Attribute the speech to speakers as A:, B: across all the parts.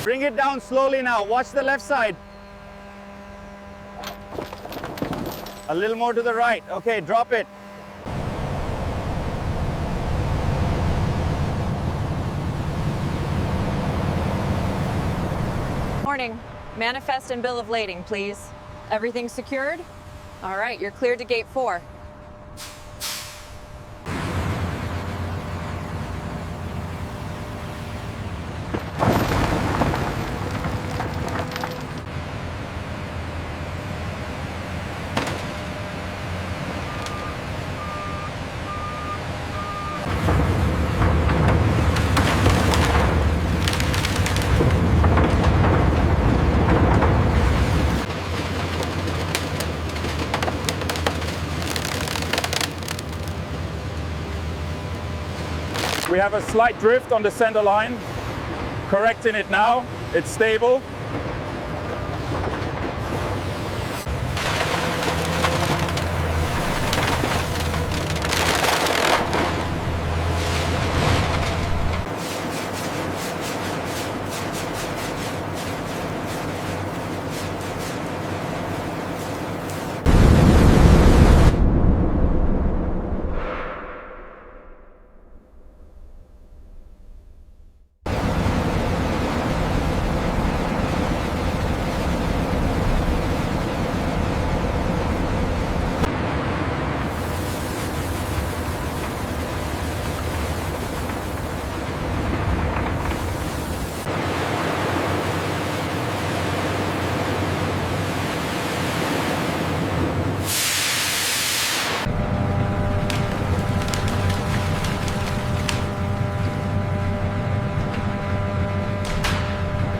A: Bring it down slowly now. Watch the left side. A little more to the right. Okay, drop it.
B: Morning. Manifest and bill of lading, please. Everything secured? All right, you're cleared to gate 4.
A: We have a slight drift on the center line. Correcting it now. It's stable.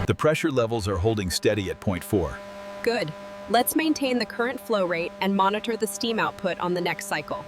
C: The pressure levels are holding steady at 0.4.
D: Good. Let's maintain the current flow rate and monitor the steam output on the next cycle.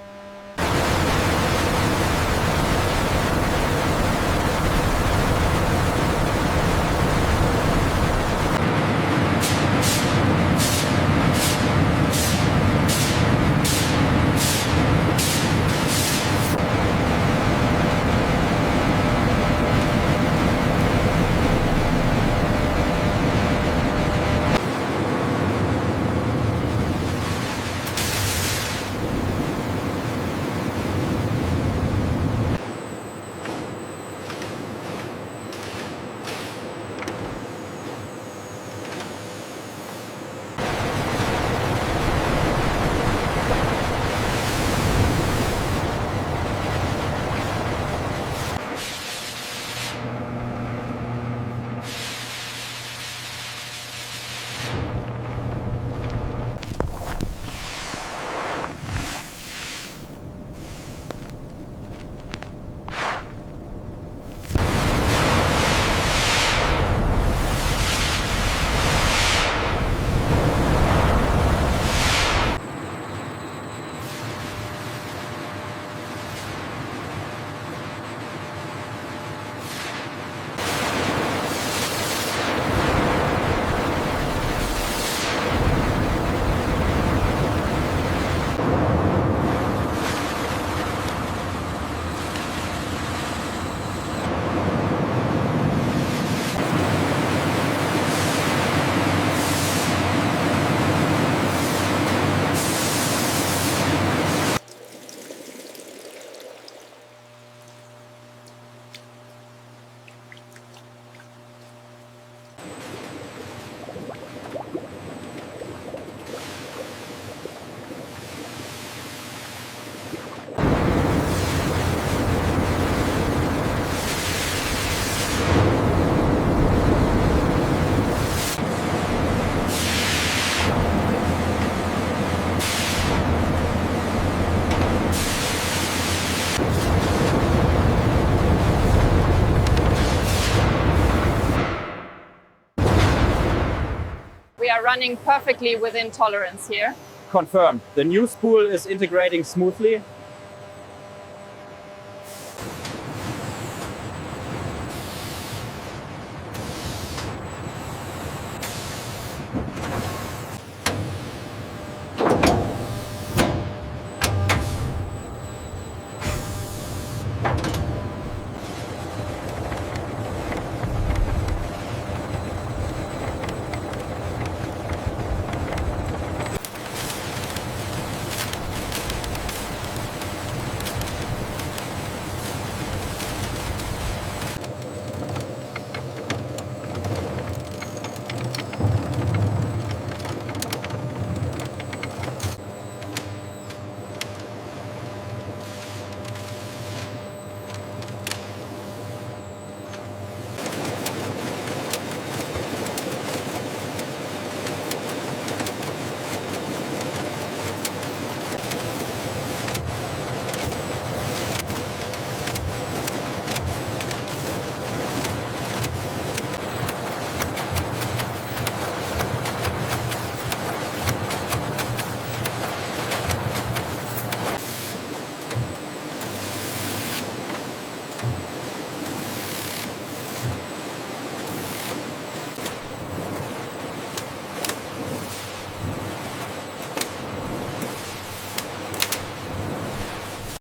B: We are running perfectly within tolerance here.
A: Confirmed. The new spool is integrating smoothly.